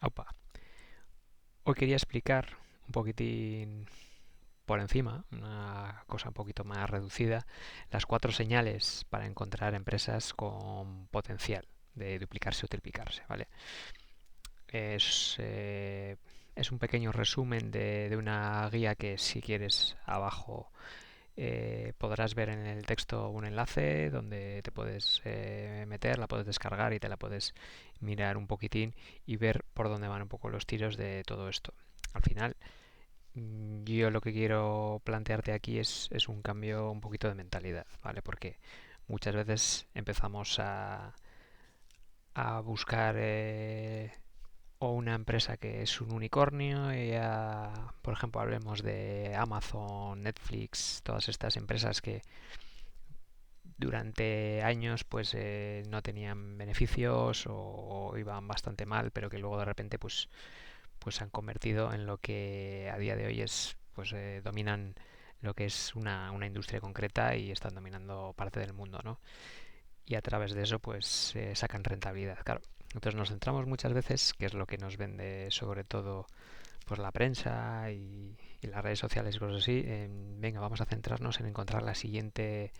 Opa. Hoy quería explicar un poquitín por encima, una cosa un poquito más reducida, las cuatro señales para encontrar empresas con potencial de duplicarse o triplicarse, ¿vale? Es, eh, es un pequeño resumen de una guía que si quieres abajo podrás ver en el texto un enlace donde te puedes meter, la puedes descargar y te la puedes mirar un poquitín y ver por dónde van un poco los tiros de todo esto. Al final, yo lo que quiero plantearte aquí es un cambio un poquito de mentalidad, ¿vale? Porque muchas veces empezamos a buscar o una empresa que es un unicornio, por ejemplo, hablemos de Amazon, Netflix, todas estas empresas que durante años pues no tenían beneficios o iban bastante mal, pero que luego de repente pues se han convertido en lo que a día de hoy es pues dominan lo que es una industria concreta y están dominando parte del mundo, ¿no? Y a través de eso pues sacan rentabilidad, claro. Entonces nos centramos muchas veces, que es lo que nos vende sobre todo pues la prensa y las redes sociales y cosas así, venga, vamos a centrarnos en encontrar el siguiente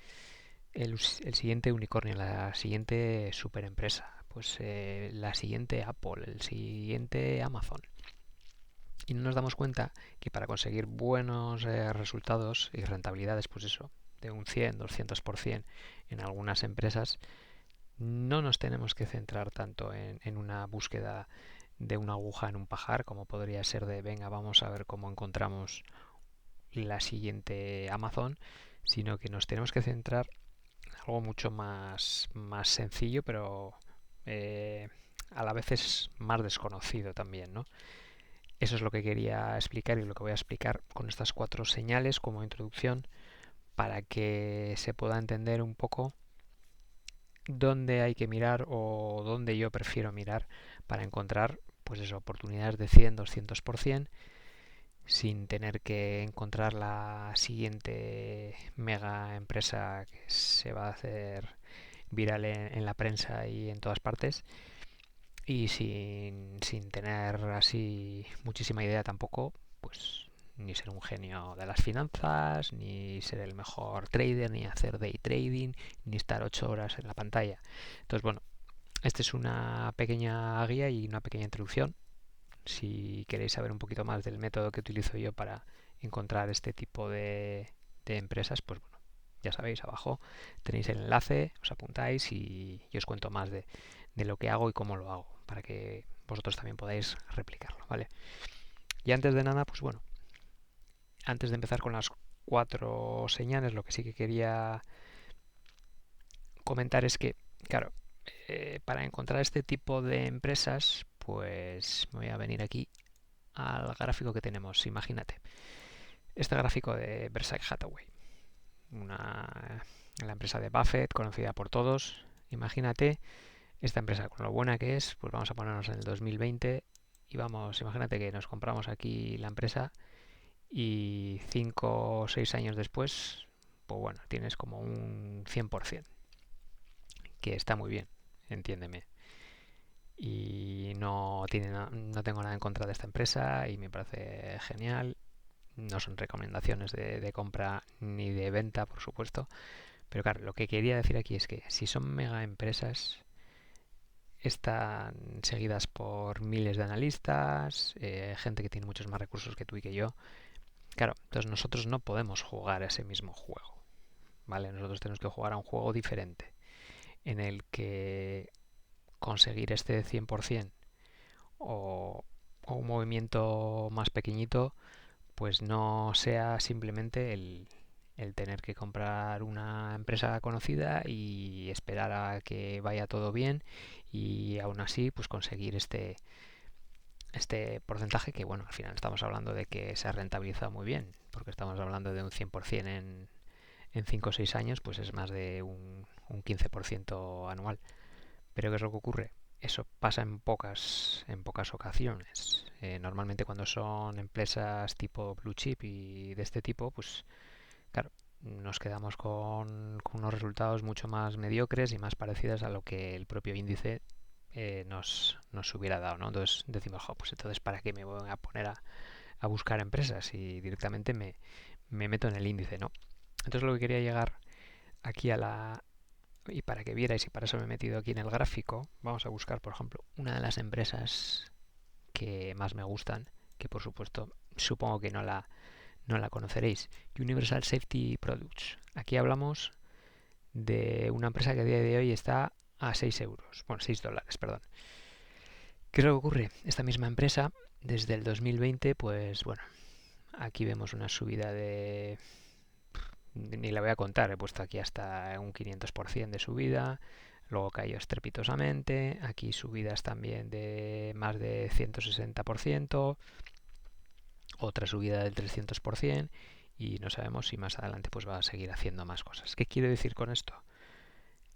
unicornio, la siguiente superempresa, pues la siguiente Apple, el siguiente Amazon. Y no nos damos cuenta que para conseguir buenos resultados y rentabilidades, pues eso, de un 100, 200% en algunas empresas, no nos tenemos que centrar tanto en una búsqueda de una aguja en un pajar, como podría ser de, venga, vamos a ver cómo encontramos la siguiente Amazon, sino que nos tenemos que centrar en algo mucho más sencillo, pero eh, a la vez es más desconocido también, ¿no? Eso es lo que quería explicar y lo que voy a explicar con estas cuatro señales como introducción para que se pueda entender un poco dónde hay que mirar o dónde yo prefiero mirar para encontrar pues eso, oportunidades de 100, 200% sin tener que encontrar la siguiente mega empresa que se va a hacer viral en la prensa y en todas partes y sin tener así muchísima idea tampoco, pues ni ser un genio de las finanzas, ni ser el mejor trader, ni hacer day trading, ni estar 8 horas en la pantalla. Entonces, bueno, esta es una pequeña guía y una pequeña introducción. Si queréis saber un poquito más del método que utilizo yo para encontrar este tipo de empresas, pues bueno, ya sabéis, abajo tenéis el enlace, os apuntáis y os cuento más de lo que hago y cómo lo hago, para que vosotros también podáis replicarlo, ¿vale? Y antes de nada, pues bueno, antes de empezar con las cuatro señales, lo que sí que quería comentar es que, claro, para encontrar este tipo de empresas, pues me voy a venir aquí al gráfico que tenemos. Imagínate, este gráfico de Berkshire Hathaway, la empresa de Buffett, conocida por todos. Imagínate esta empresa con lo buena que es, pues vamos a ponernos en el 2020 y vamos, imagínate que nos compramos aquí la empresa y 5 o 6 años después, pues bueno, tienes como un 100%, que está muy bien, entiéndeme. Y no tengo nada en contra de esta empresa y me parece genial. No son recomendaciones de compra ni de venta, por supuesto. Pero claro, lo que quería decir aquí es que si son mega empresas, están seguidas por miles de analistas, gente que tiene muchos más recursos que tú y que yo. Claro, entonces nosotros no podemos jugar a ese mismo juego, ¿vale? Nosotros tenemos que jugar a un juego diferente, en el que conseguir este 100% o, o un movimiento más pequeñito pues no sea simplemente el tener que comprar una empresa conocida y esperar a que vaya todo bien y aún así pues conseguir este porcentaje que bueno, al final estamos hablando de que se ha rentabilizado muy bien, porque estamos hablando de un 100% en 5 o 6 años, pues es más de un 15% anual. Pero ¿qué es lo que ocurre? Eso pasa en pocas ocasiones. Normalmente cuando son empresas tipo blue chip y de este tipo, pues claro, nos quedamos con unos resultados mucho más mediocres y más parecidos a lo que el propio índice nos hubiera dado, ¿no? Entonces decimos, jo, pues entonces ¿para qué me voy a poner a buscar empresas y directamente me meto en el índice, ¿no? Entonces lo que quería llegar aquí y para que vierais, y para eso me he metido aquí en el gráfico, vamos a buscar, por ejemplo, una de las empresas que más me gustan, que por supuesto supongo que no la conoceréis, Universal Safety Products. Aquí hablamos de una empresa que a día de hoy está a 6 euros, bueno, 6 dólares, perdón. ¿Qué es lo que ocurre? Esta misma empresa, desde el 2020, pues bueno, aquí vemos una subida ni la voy a contar, he puesto aquí hasta un 500% de subida, luego cayó estrepitosamente, aquí subidas también de más de 160%, otra subida del 300% y no sabemos si más adelante pues va a seguir haciendo más cosas. ¿Qué quiero decir con esto?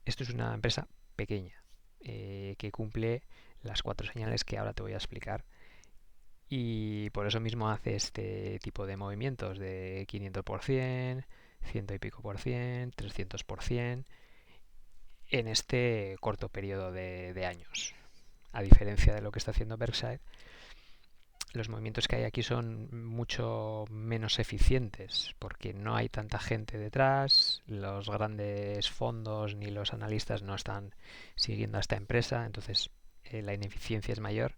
Esto es una empresa pequeña que cumple las 4 señales que ahora te voy a explicar y por eso mismo hace este tipo de movimientos de 500%, ciento y pico por cien, 300% en este corto periodo de años. A diferencia de lo que está haciendo Berkshire, los movimientos que hay aquí son mucho menos eficientes porque no hay tanta gente detrás, los grandes fondos ni los analistas no están siguiendo a esta empresa, entonces la ineficiencia es mayor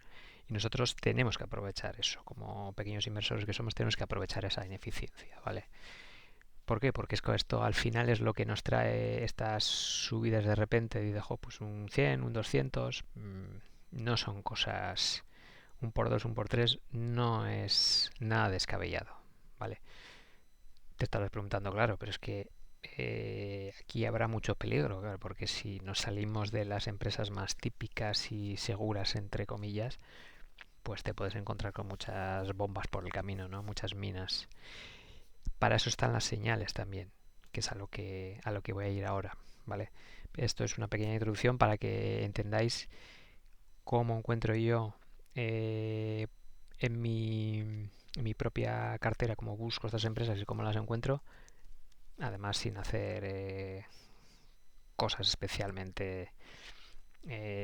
y nosotros tenemos que aprovechar eso. Como pequeños inversores que somos, tenemos que aprovechar esa ineficiencia, ¿vale? ¿Por qué? Porque esto al final es lo que nos trae estas subidas de repente y dejo pues un 100, un 200, no son cosas un por dos, un por tres, no es nada descabellado, ¿vale? Te estarás preguntando, claro, pero es que aquí habrá mucho peligro, claro, porque si nos salimos de las empresas más típicas y seguras, entre comillas, pues te puedes encontrar con muchas bombas por el camino, ¿no? Muchas minas. Para eso están las señales también, que es a lo que voy a ir ahora, ¿vale? Esto es una pequeña introducción para que entendáis cómo encuentro yo eh, en mi propia cartera, cómo busco estas empresas y cómo las encuentro, además sin hacer cosas especialmente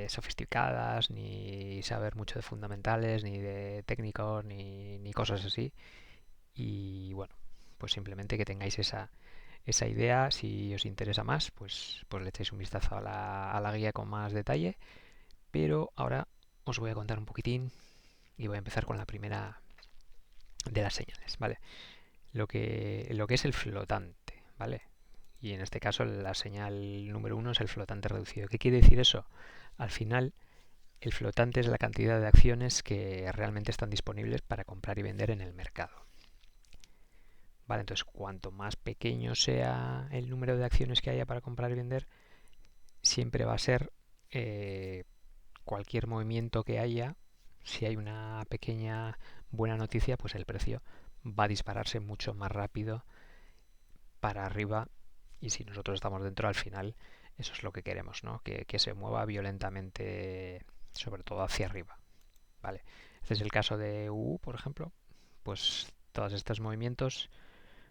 sofisticadas, ni saber mucho de fundamentales, ni de técnicos, ni cosas así. Y bueno, pues simplemente que tengáis esa idea, si os interesa más, pues le echéis un vistazo a la guía con más detalle. Pero ahora os voy a contar un poquitín y voy a empezar con la primera de las señales, ¿vale? Lo que es el flotante, ¿vale? Y en este caso la señal número uno es el flotante reducido. ¿Qué quiere decir eso? Al final, el flotante es la cantidad de acciones que realmente están disponibles para comprar y vender en el mercado. ¿Vale? Entonces, cuanto más pequeño sea el número de acciones que haya para comprar y vender, siempre va a ser cualquier movimiento que haya, si hay una pequeña buena noticia, pues el precio va a dispararse mucho más rápido para arriba y si nosotros estamos dentro al final eso es lo que queremos, ¿no? Que se mueva violentamente sobre todo hacia arriba, ¿vale? Este es el caso de UU, por ejemplo, pues todos estos movimientos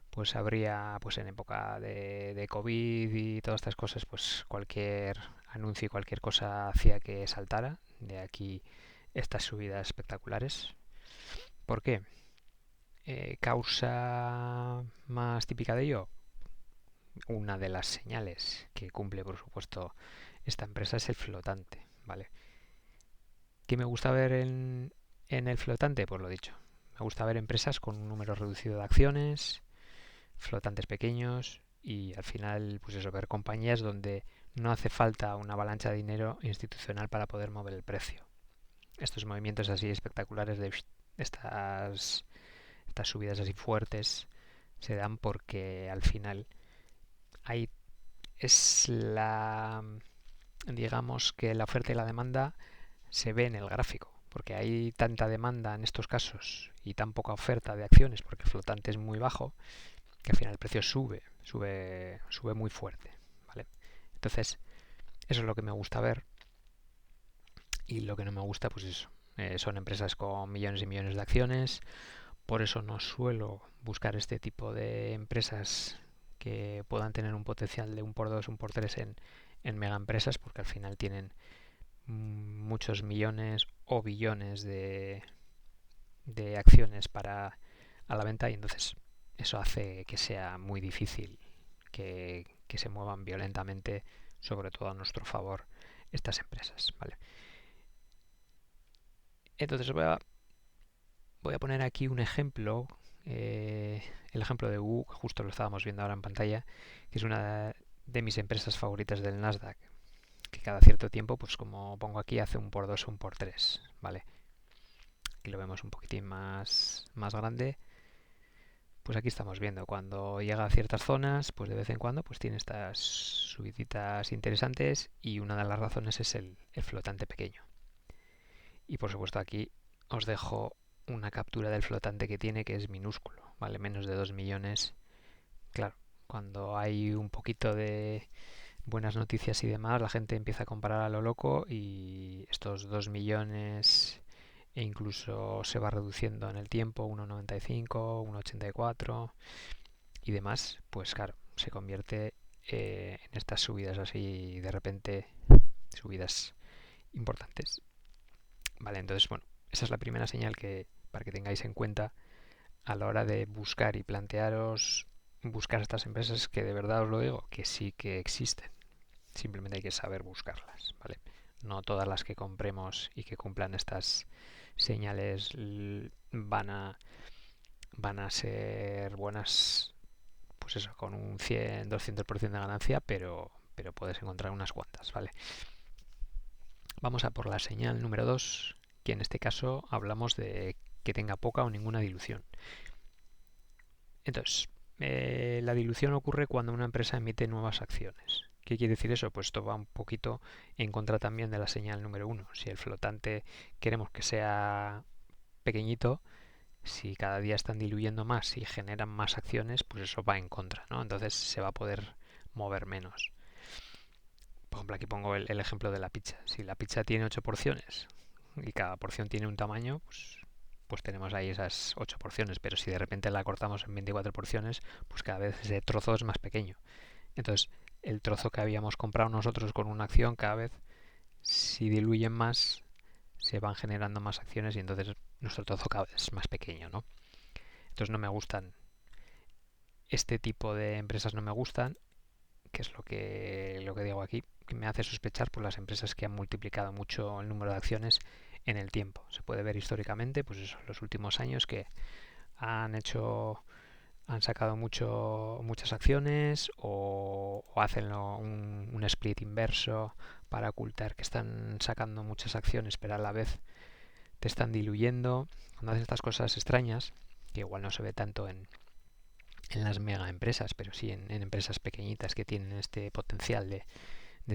pues habría pues en época de COVID y todas estas cosas pues cualquier anuncio y cualquier cosa hacía que saltara, de aquí estas subidas espectaculares. ¿Por qué? Causa más típica de ello, una de las señales que cumple, por supuesto, esta empresa es el flotante, ¿vale? ¿Qué me gusta ver en el flotante? Pues lo dicho, me gusta ver empresas con un número reducido de acciones, flotantes pequeños y al final, pues eso, ver compañías donde no hace falta una avalancha de dinero institucional para poder mover el precio. Estos movimientos así espectaculares de estas subidas así fuertes se dan porque al final hay es la digamos que la oferta y la demanda se ve en el gráfico porque hay tanta demanda en estos casos y tan poca oferta de acciones porque el flotante es muy bajo que al final el precio sube muy fuerte, ¿vale? Entonces eso es lo que me gusta ver y lo que no me gusta pues eso son empresas con millones y millones de acciones, por eso no suelo buscar este tipo de empresas que puedan tener un potencial de un por dos, un por tres en mega empresas, porque al final tienen muchos millones o billones de acciones a la venta, y entonces eso hace que sea muy difícil que se muevan violentamente, sobre todo a nuestro favor, estas empresas, ¿vale? Entonces voy a poner aquí un ejemplo, el ejemplo de U, que justo lo estábamos viendo ahora en pantalla, que es una de mis empresas favoritas del Nasdaq, que cada cierto tiempo, pues como pongo aquí, hace un por 2 o un por 3, ¿vale? Aquí lo vemos un poquitín más grande. Pues aquí estamos viendo cuando llega a ciertas zonas, pues de vez en cuando pues tiene estas subiditas interesantes, y una de las razones es el flotante pequeño. Y por supuesto aquí os dejo una captura del flotante que tiene, que es minúsculo, ¿vale? Menos de 2 millones. Claro, cuando hay un poquito de buenas noticias y demás, la gente empieza a comprar a lo loco, y estos 2 millones e incluso se va reduciendo en el tiempo, 1,95, 1,84 y demás, pues claro, se convierte en estas subidas así de repente, subidas importantes. Vale, entonces bueno, esa es la primera señal para que tengáis en cuenta a la hora de buscar y plantearos buscar estas empresas, que de verdad os lo digo, que sí que existen. Simplemente hay que saber buscarlas, ¿vale? No todas las que compremos y que cumplan estas señales van a ser buenas, pues eso, con un 100, 200% de ganancia, pero puedes encontrar unas cuantas, ¿vale? Vamos a por la señal número 2, que en este caso hablamos de que tenga poca o ninguna dilución. Entonces, la dilución ocurre cuando una empresa emite nuevas acciones. ¿Qué quiere decir eso? Pues esto va un poquito en contra también de la señal número 1. Si el flotante queremos que sea pequeñito, si cada día están diluyendo más y generan más acciones, pues eso va en contra, ¿no? Entonces se va a poder mover menos. Por ejemplo, aquí pongo el ejemplo de la pizza. Si la pizza tiene 8 porciones y cada porción tiene un tamaño, pues tenemos ahí esas 8 porciones, pero si de repente la cortamos en 24 porciones, pues cada vez ese trozo es más pequeño. Entonces, el trozo que habíamos comprado nosotros con una acción, cada vez, si diluyen más, se van generando más acciones, y entonces nuestro trozo cada vez es más pequeño, ¿no? Entonces no me gustan, este tipo de empresas no me gustan, que es lo que digo aquí, que me hace sospechar por las empresas que han multiplicado mucho el número de acciones en el tiempo. Se puede ver históricamente, pues eso, en los últimos años, que han hecho, han sacado muchas acciones, o hacen un split inverso para ocultar que están sacando muchas acciones, pero a la vez te están diluyendo. Cuando hacen estas cosas extrañas, que igual no se ve tanto en las mega empresas, pero sí en empresas pequeñitas que tienen este potencial de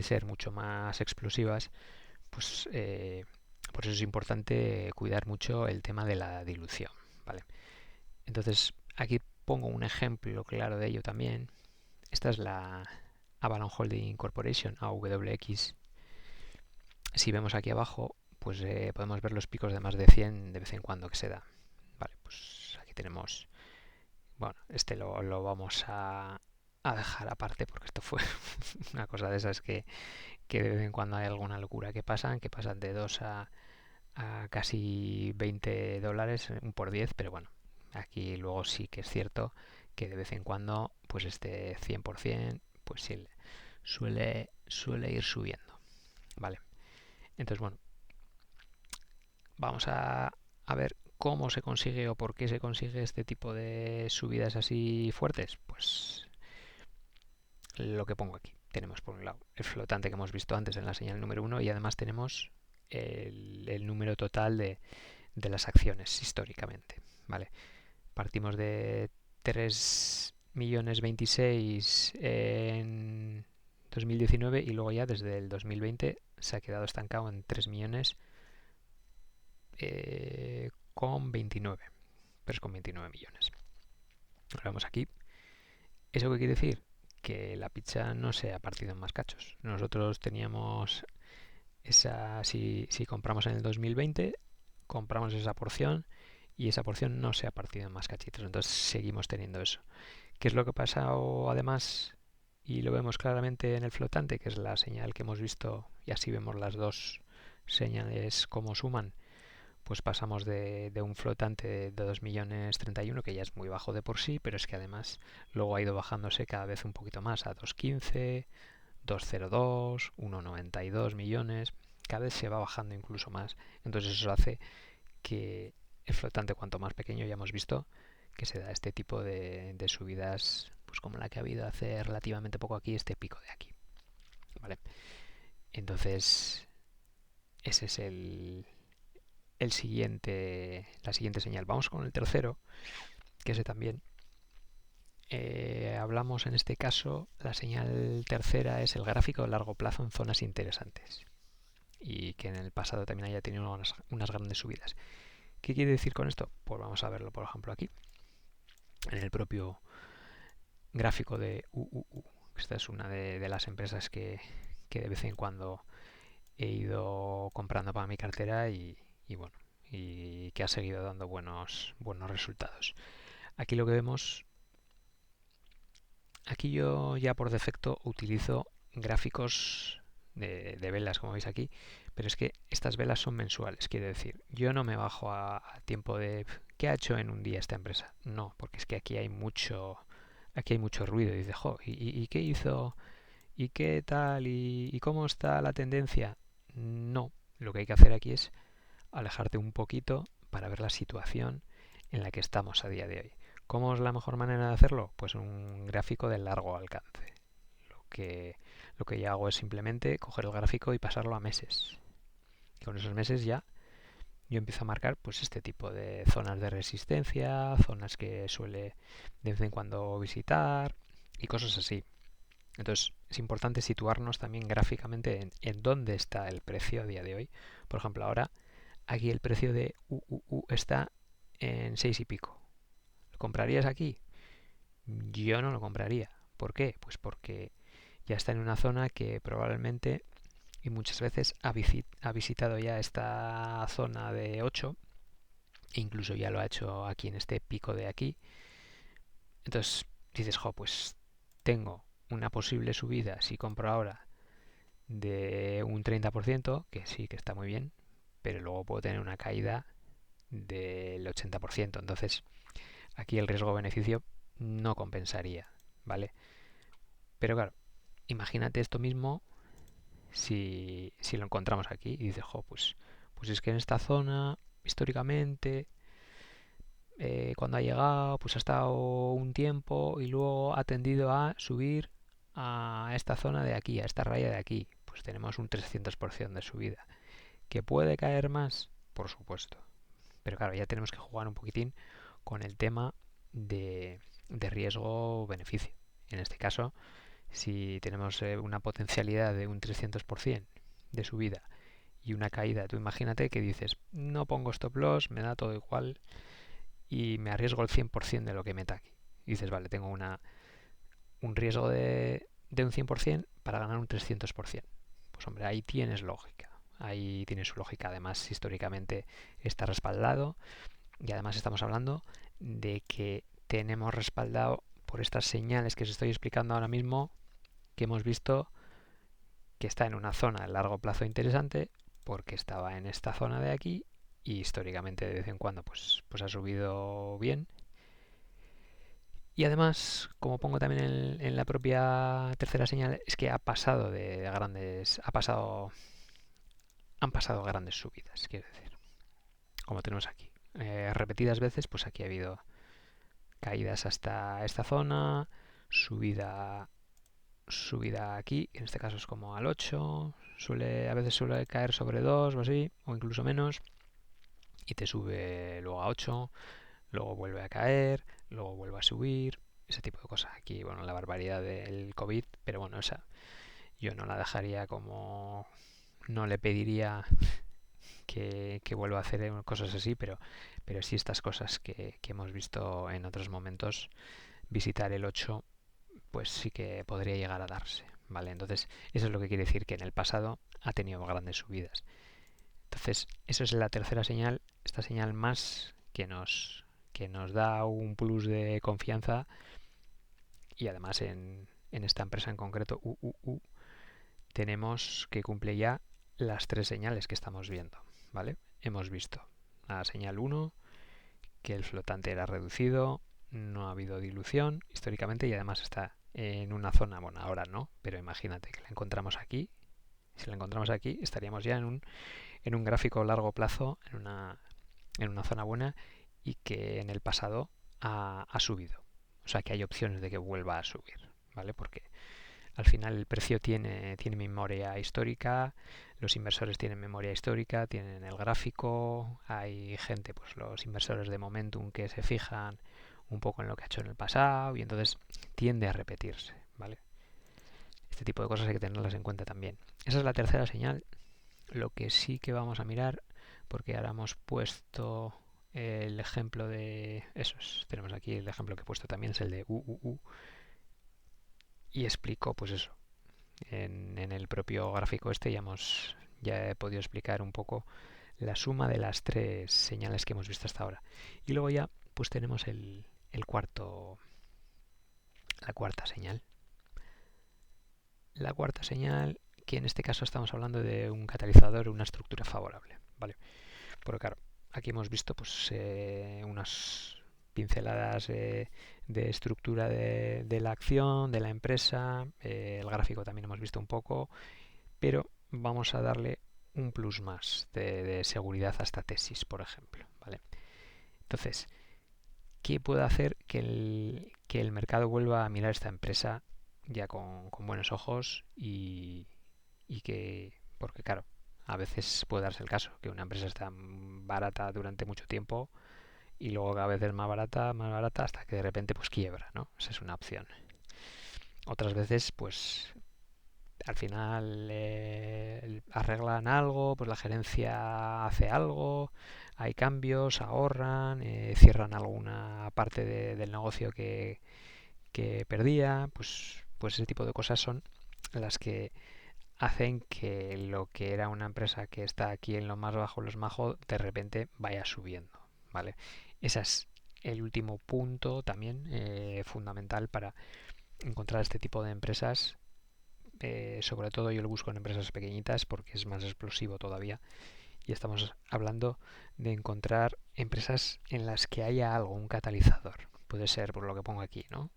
ser mucho más explosivas, pues por eso es importante cuidar mucho el tema de la dilución, ¿vale? Entonces aquí pongo un ejemplo claro de ello también. Esta es la Avalon Holding Corporation, AWX. Si vemos aquí abajo, pues podemos ver los picos de más de 100 de vez en cuando que se da. Vale, pues aquí tenemos, bueno, este lo vamos a dejar aparte, porque esto fue una cosa de esas que de vez en cuando hay alguna locura que pasan de 2 a casi $20, un por 10, pero bueno, aquí luego sí que es cierto que de vez en cuando, pues este 100%, pues sí, suele ir subiendo, ¿vale? Entonces, bueno, vamos a ver cómo se consigue o por qué se consigue este tipo de subidas así fuertes. Pues lo que pongo aquí. Tenemos por un lado el flotante que hemos visto antes en la señal número 1, y además tenemos el número total de las acciones históricamente, ¿vale? Partimos de 3.026.000 en 2019, y luego ya desde el 2020 se ha quedado estancado en 3 millones con 29, 3,29 millones. Ahora vemos aquí. ¿Eso qué quiere decir? Que la pizza no se ha partido en más cachos. Nosotros teníamos si compramos en el 2020, compramos esa porción, y esa porción no se ha partido en más cachitos. Entonces seguimos teniendo eso. ¿Qué es lo que pasa además? Y lo vemos claramente en el flotante, que es la señal que hemos visto, y así vemos las dos señales como suman, pues pasamos de un flotante de 2.031.000, que ya es muy bajo de por sí, pero es que además luego ha ido bajándose cada vez un poquito más a 2.15, 2.02, 1.92 millones, cada vez se va bajando incluso más. Entonces eso hace que el flotante, cuanto más pequeño, ya hemos visto que se da este tipo de subidas, pues como la que ha habido hace relativamente poco aquí, este pico de aquí. ¿Vale? Entonces, ese es la siguiente señal. Vamos con el tercero, que ese también. Hablamos en este caso, la señal tercera es el gráfico de largo plazo en zonas interesantes y que en el pasado también haya tenido unas grandes subidas. ¿Qué quiere decir con esto? Pues vamos a verlo, por ejemplo, aquí, en el propio gráfico de UUU. Esta es una de las empresas que de vez en cuando he ido comprando para mi cartera y bueno, y que ha seguido dando buenos resultados. Aquí lo que vemos, aquí yo ya por defecto utilizo gráficos de velas, como veis aquí, pero es que estas velas son mensuales, quiere decir, yo no me bajo a tiempo de qué ha hecho en un día esta empresa. No, porque es que aquí hay mucho ruido. Y dices, jo, ¿y qué hizo? ¿Y qué tal? ¿Y cómo está la tendencia? No, lo que hay que hacer aquí es alejarte un poquito para ver la situación en la que estamos a día de hoy. ¿Cómo es la mejor manera de hacerlo? Pues un gráfico de largo alcance. Lo que, lo que yo hago es simplemente coger el gráfico y pasarlo a meses. Y con esos meses ya yo empiezo a marcar pues este tipo de zonas de resistencia, zonas que suele de vez en cuando visitar y cosas así. Entonces es importante situarnos también gráficamente en dónde está el precio a día de hoy. Por ejemplo, ahora aquí el precio de UUU está en 6 y pico. ¿Lo comprarías aquí? Yo no lo compraría. ¿Por qué? Pues porque ya está en una zona que probablemente y muchas veces ha visitado ya esta zona de 8 e incluso ya lo ha hecho aquí en este pico de aquí. Entonces dices, jo, pues tengo una posible subida si compro ahora de un 30%, que sí que está muy bien, pero luego puedo tener una caída del 80%. Entonces aquí el riesgo-beneficio no compensaría, ¿vale? Pero claro, imagínate esto mismo si lo encontramos aquí y dices, jo, pues es que en esta zona, históricamente, cuando ha llegado, pues ha estado un tiempo y luego ha tendido a subir a esta zona de aquí, a esta raya de aquí. Pues tenemos un 300% de subida. ¿Que puede caer más? Por supuesto. Pero claro, ya tenemos que jugar un poquitín con el tema de riesgo-beneficio. En este caso, si tenemos una potencialidad de un 300% de subida y una caída, tú imagínate que dices, no pongo stop loss, me da todo igual y me arriesgo el 100% de lo que meta aquí. Y dices, vale, tengo un riesgo de un 100% para ganar un 300%. Pues hombre, ahí tienes lógica. Ahí tiene su lógica. Además, históricamente está respaldado y además estamos hablando de que tenemos respaldado por estas señales que os estoy explicando ahora mismo, que hemos visto que está en una zona de largo plazo interesante porque estaba en esta zona de aquí y históricamente de vez en cuando pues ha subido bien. Y además, como pongo también en la propia tercera señal, es que ha pasado de grandes, han pasado grandes subidas, quiero decir, como tenemos aquí. Repetidas veces, pues aquí ha habido caídas hasta esta zona, subida aquí, en este caso es como al 8, a veces suele caer sobre 2 o así, o incluso menos, y te sube luego a 8, luego vuelve a caer, luego vuelve a subir, ese tipo de cosas. Aquí, bueno, la barbaridad del COVID, pero bueno, esa yo no la dejaría como... No le pediría que vuelva a hacer cosas así, pero sí estas cosas que hemos visto en otros momentos, visitar el 8 pues sí que podría llegar a darse, ¿vale? Entonces, eso es lo que quiere decir que en el pasado ha tenido grandes subidas. Entonces, eso es la tercera señal, esta señal más que nos da un plus de confianza y además en esta empresa en concreto, UUU, tenemos que cumple ya las tres señales que estamos viendo, ¿vale? Hemos visto la señal 1, que el flotante era reducido, no ha habido dilución históricamente y además está en una zona, bueno, ahora no, pero imagínate que la encontramos aquí. Si la encontramos aquí, estaríamos ya en un gráfico a largo plazo, en una zona buena y que en el pasado ha subido. O sea que hay opciones de que vuelva a subir, ¿vale? Porque al final el precio tiene memoria histórica, los inversores tienen memoria histórica, tienen el gráfico, hay gente, pues los inversores de Momentum que se fijan un poco en lo que ha hecho en el pasado y entonces tiende a repetirse, ¿vale? Este tipo de cosas hay que tenerlas en cuenta también. Esa es la tercera señal. Lo que sí que vamos a mirar, porque ahora hemos puesto el ejemplo de esos, tenemos aquí el ejemplo que he puesto también, es el de UUU, y explico pues eso. En el propio gráfico este ya he podido explicar un poco la suma de las tres señales que hemos visto hasta ahora. Y luego ya pues tenemos el cuarto, la cuarta señal. La cuarta señal, que en este caso estamos hablando de un catalizador, una estructura favorable, ¿vale? Porque claro, aquí hemos visto pues unas pinceladas de estructura de la acción, de la empresa, el gráfico también hemos visto un poco, pero vamos a darle un plus más de seguridad a esta tesis, por ejemplo, ¿vale? Entonces, ¿qué puede hacer que el mercado vuelva a mirar esta empresa ya con buenos ojos y que, porque claro, a veces puede darse el caso que una empresa está barata durante mucho tiempo y luego cada vez es más barata hasta que de repente pues quiebra, ¿no? Esa es una opción. Otras veces pues al final arreglan algo, pues la gerencia hace algo, hay cambios, ahorran, cierran alguna parte del negocio que perdía, pues ese tipo de cosas son las que hacen que lo que era una empresa que está aquí en lo más bajo, los majos, de repente vaya subiendo, ¿vale? Ese es el último punto también fundamental para encontrar este tipo de empresas. Sobre todo yo lo busco en empresas pequeñitas porque es más explosivo todavía y estamos hablando de encontrar empresas en las que haya algo, un catalizador. Puede ser por lo que pongo aquí, ¿no?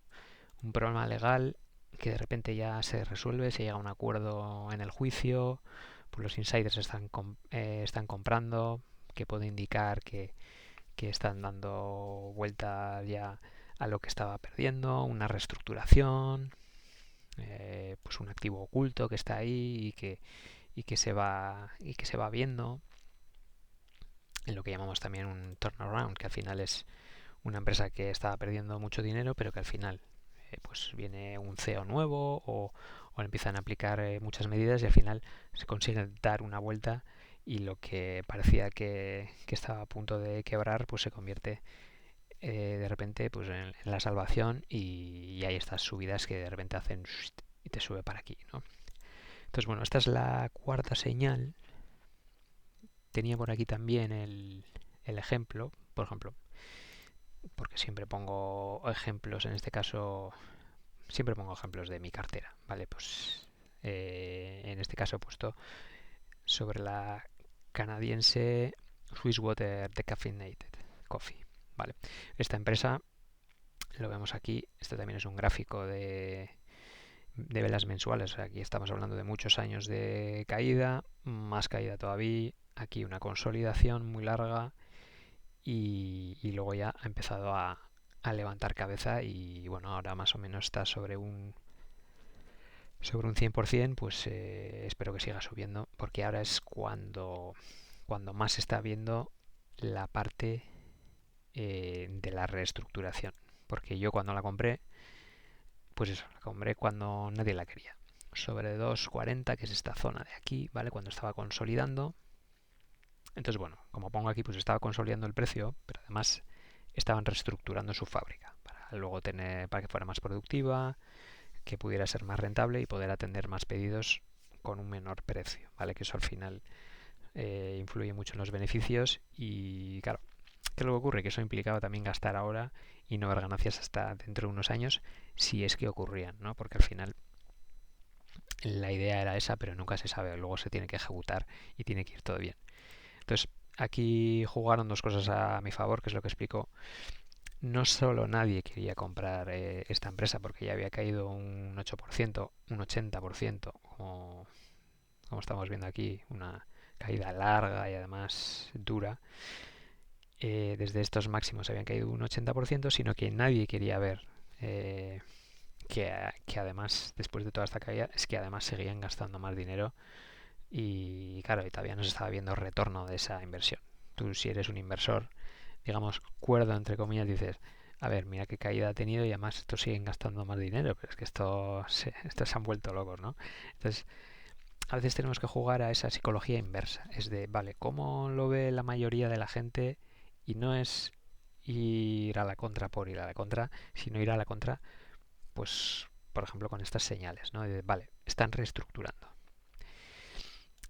Un problema legal que de repente ya se resuelve, se llega a un acuerdo en el juicio, pues los insiders están comprando, que puede indicar que están dando vuelta ya a lo que estaba perdiendo, una reestructuración, pues un activo oculto que está ahí y que se va viendo, en lo que llamamos también un turnaround, que al final es una empresa que estaba perdiendo mucho dinero, pero que al final pues viene un CEO nuevo o empiezan a aplicar muchas medidas y al final se consigue dar una vuelta y lo que parecía que estaba a punto de quebrar pues se convierte de repente pues en la salvación y hay estas subidas que de repente hacen y te sube para aquí, ¿no? Entonces bueno, esta es la cuarta señal. Tenía por aquí también el ejemplo, por ejemplo, porque siempre pongo ejemplos, en este caso siempre pongo ejemplos de mi cartera, ¿vale? Pues en este caso he puesto sobre la canadiense Swiss-Water Decaffeinated Coffee, ¿vale? Esta empresa, lo vemos aquí, este también es un gráfico de velas mensuales, o sea, aquí estamos hablando de muchos años de caída, más caída todavía, aquí una consolidación muy larga y luego ya ha empezado a levantar cabeza y bueno, ahora más o menos está sobre un 100%, pues espero que siga subiendo, porque ahora es cuando más se está viendo la parte de la reestructuración. Porque yo cuando la compré, pues eso, la compré cuando nadie la quería. Sobre 2,40, que es esta zona de aquí, ¿vale? Cuando estaba consolidando. Entonces, bueno, como pongo aquí, pues estaba consolidando el precio, pero además estaban reestructurando su fábrica para luego para que fuera más productiva, que pudiera ser más rentable y poder atender más pedidos con un menor precio, ¿vale? Que eso al final influye mucho en los beneficios y claro, ¿qué es lo que ocurre? Que eso implicaba también gastar ahora y no ver ganancias hasta dentro de unos años si es que ocurrían, ¿no? Porque al final La idea era esa, pero nunca se sabe. Luego se tiene que ejecutar y tiene que ir todo bien. Entonces, aquí jugaron dos cosas a mi favor, que es lo que explico. No solo nadie quería comprar esta empresa porque ya había caído un 8%, un 80%, como estamos viendo aquí, una caída larga y además dura. Desde estos máximos habían caído un 80%, sino que nadie quería ver eh, que además, después de toda esta caída, es que además seguían gastando más dinero y claro, y todavía no se estaba viendo retorno de esa inversión. Tú, si eres un inversor, digamos, cuerdo, entre comillas, dices, a ver, mira qué caída ha tenido y además estos siguen gastando más dinero, pero es que estos se han vuelto locos, ¿no? Entonces, a veces tenemos que jugar a esa psicología inversa. Es de, vale, ¿cómo lo ve la mayoría de la gente? Y no es ir a la contra por ir a la contra, sino ir a la contra, pues, por ejemplo, con estas señales, ¿no? De, vale, están reestructurando.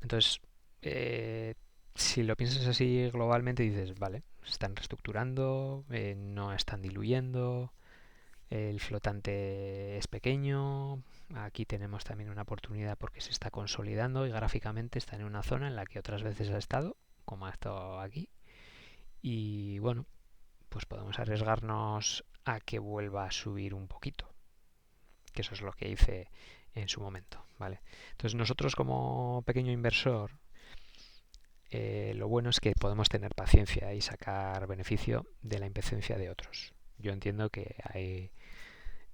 Entonces, eh, si lo piensas así globalmente, dices, vale, están reestructurando, no están diluyendo, el flotante es pequeño, aquí tenemos también una oportunidad porque se está consolidando y gráficamente está en una zona en la que otras veces ha estado, como ha estado aquí, y bueno, pues podemos arriesgarnos a que vuelva a subir un poquito, que eso es lo que hice en su momento, ¿vale? Entonces nosotros como pequeño inversor, lo bueno es que podemos tener paciencia y sacar beneficio de la impaciencia de otros. Yo entiendo que hay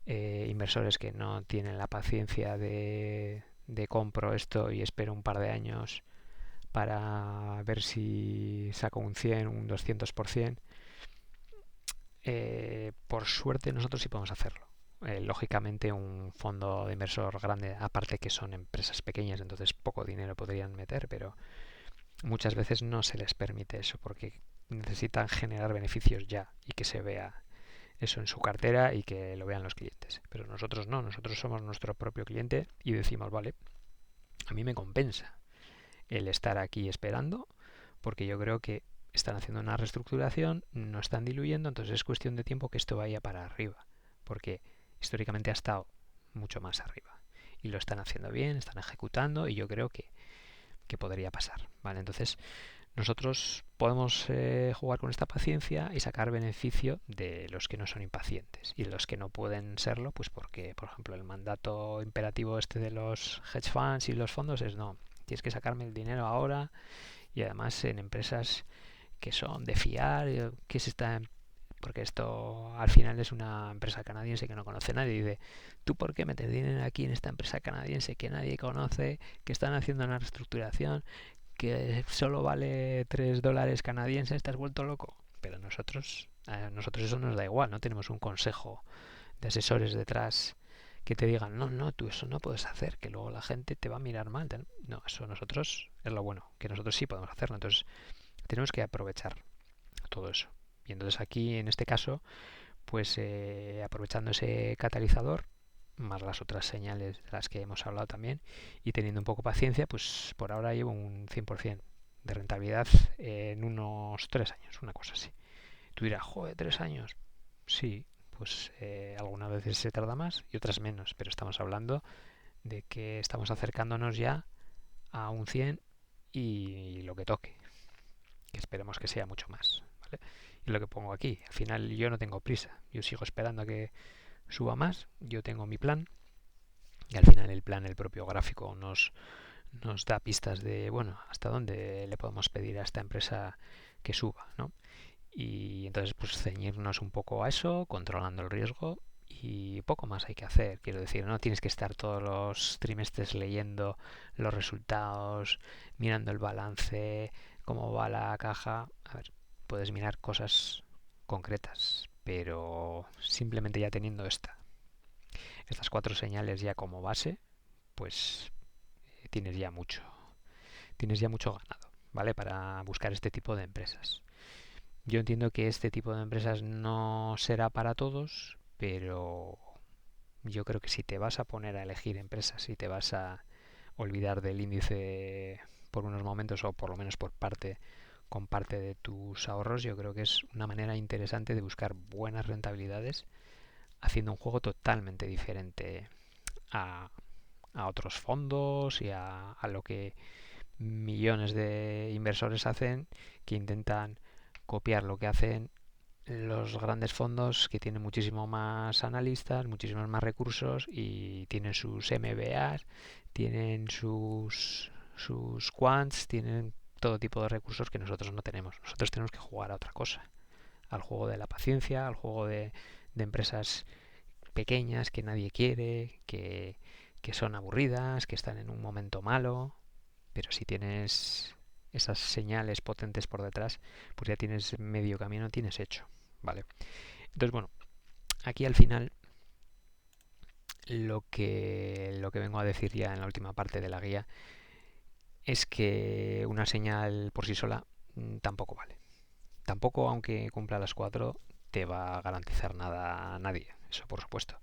inversores que no tienen la paciencia de compro esto y espero un par de años para ver si saco un 100, un 200%. Por suerte nosotros sí podemos hacerlo. Lógicamente un fondo de inversor grande, aparte que son empresas pequeñas, entonces poco dinero podrían meter, pero muchas veces no se les permite eso porque necesitan generar beneficios ya y que se vea eso en su cartera y que lo vean los clientes. Pero nosotros no, nosotros somos nuestro propio cliente y decimos, vale, a mí me compensa el estar aquí esperando porque yo creo que están haciendo una reestructuración, no están diluyendo, entonces es cuestión de tiempo que esto vaya para arriba, porque históricamente ha estado mucho más arriba y lo están haciendo bien, están ejecutando y yo creo que podría pasar, ¿vale? Entonces nosotros podemos jugar con esta paciencia y sacar beneficio de los que no son impacientes y de los que no pueden serlo, pues porque, por ejemplo, el mandato imperativo este de los hedge funds y los fondos es no, tienes que sacarme el dinero ahora y además en empresas que son de fiar, que se está porque esto al final es una empresa canadiense que no conoce a nadie y dice, ¿tú por qué metes dinero aquí en esta empresa canadiense que nadie conoce, que están haciendo una reestructuración, que solo vale $3 canadienses, te has vuelto loco? Pero a nosotros eso nos da igual, no tenemos un consejo de asesores detrás que te digan, no, no, tú eso no puedes hacer, que luego la gente te va a mirar mal. No, eso nosotros es lo bueno, que nosotros sí podemos hacerlo. Entonces tenemos que aprovechar todo eso. Y entonces aquí, en este caso, pues aprovechando ese catalizador, más las otras señales de las que hemos hablado también, y teniendo un poco paciencia, pues por ahora llevo un 100% de rentabilidad en unos 3 años, una cosa así. Tú dirás, joder, 3 años. Sí, pues algunas veces se tarda más y otras menos, pero estamos hablando de que estamos acercándonos ya a un 100 y lo que toque, que esperemos que sea mucho más, ¿vale? Y lo que pongo aquí, al final yo no tengo prisa, yo sigo esperando a que suba más, yo tengo mi plan y al final el plan, el propio gráfico nos da pistas de, bueno, hasta dónde le podemos pedir a esta empresa que suba, ¿no? Y entonces pues ceñirnos un poco a eso, controlando el riesgo y poco más hay que hacer. Quiero decir, no tienes que estar todos los trimestres leyendo los resultados, mirando el balance, cómo va la caja. A ver, puedes mirar cosas concretas, pero simplemente ya teniendo estas cuatro señales ya como base, pues tienes ya mucho ganado, ¿vale? Para buscar este tipo de empresas. Yo entiendo que este tipo de empresas no será para todos, pero yo creo que si te vas a poner a elegir empresas, si te vas a olvidar del índice por unos momentos o por lo menos con parte de tus ahorros, yo creo que es una manera interesante de buscar buenas rentabilidades haciendo un juego totalmente diferente a, a otros fondos y a lo que millones de inversores hacen, que intentan copiar lo que hacen los grandes fondos, que tienen muchísimo más analistas, muchísimos más recursos y tienen sus MBAs, tienen sus quants, tienen todo tipo de recursos que nosotros no tenemos. Nosotros tenemos que jugar a otra cosa, al juego de la paciencia, al juego de empresas pequeñas que nadie quiere, que son aburridas, que están en un momento malo, pero si tienes esas señales potentes por detrás, pues ya tienes medio camino, tienes hecho, ¿vale? Entonces, bueno, aquí al final lo que vengo a decir ya en la última parte de la guía es que una señal por sí sola tampoco vale. Tampoco, aunque cumpla las 4, te va a garantizar nada a nadie, eso por supuesto.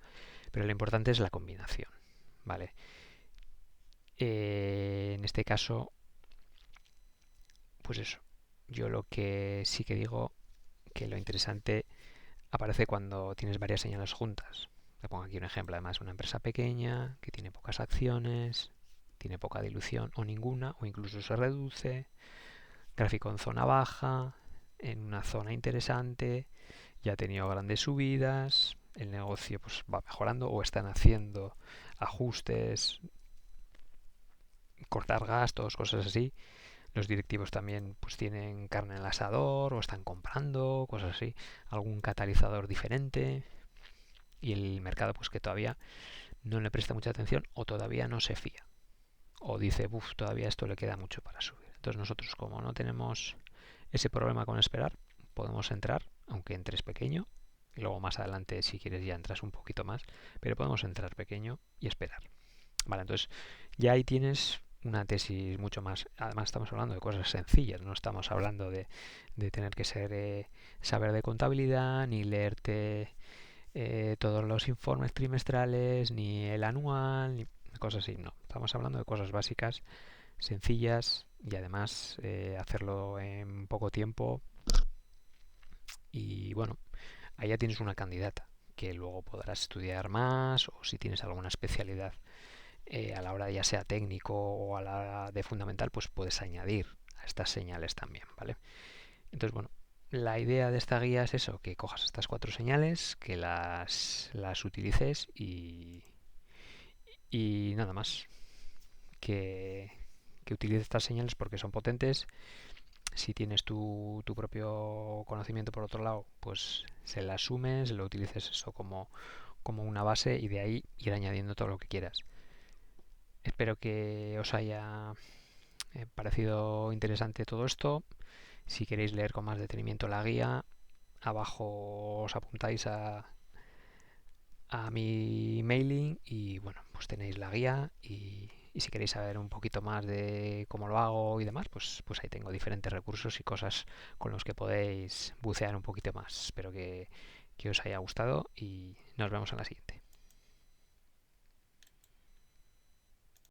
Pero lo importante es la combinación, ¿vale? En este caso, pues eso. Yo lo que sí que digo que lo interesante aparece cuando tienes varias señales juntas. Te pongo aquí un ejemplo, además, una empresa pequeña que tiene pocas acciones, tiene poca dilución o ninguna, o incluso se reduce, gráfico en zona baja, en una zona interesante, ya ha tenido grandes subidas, el negocio pues va mejorando o están haciendo ajustes, cortar gastos, cosas así. Los directivos también pues tienen carne en el asador o están comprando, cosas así, algún catalizador diferente y el mercado pues que todavía no le presta mucha atención o todavía no se fía o dice, uff, todavía esto le queda mucho para subir. Entonces nosotros como no tenemos ese problema con esperar, podemos entrar, aunque entres pequeño, y luego más adelante si quieres ya entras un poquito más, pero podemos entrar pequeño y esperar. Vale, entonces ya ahí tienes una tesis mucho más. Además estamos hablando de cosas sencillas, no estamos hablando de tener que saber de contabilidad, ni leerte todos los informes trimestrales, ni el anual, ni cosas así. No, estamos hablando de cosas básicas, sencillas y además hacerlo en poco tiempo. Y bueno, ahí ya tienes una candidata que luego podrás estudiar más o si tienes alguna especialidad a la hora ya sea técnico o a la hora de fundamental, pues puedes añadir a estas señales también, ¿vale? Entonces, bueno, la idea de esta guía es eso, que cojas estas 4 señales, que las utilices y nada más. Que, que utilices estas señales porque son potentes. Si tienes tu propio conocimiento por otro lado, pues se la asumes, lo utilices eso como una base y de ahí ir añadiendo todo lo que quieras. Espero que os haya parecido interesante todo esto. Si queréis leer con más detenimiento la guía, abajo os apuntáis a mi mailing y bueno, pues tenéis la guía y si queréis saber un poquito más de cómo lo hago y demás, pues ahí tengo diferentes recursos y cosas con los que podéis bucear un poquito más. Espero que os haya gustado y nos vemos en la siguiente.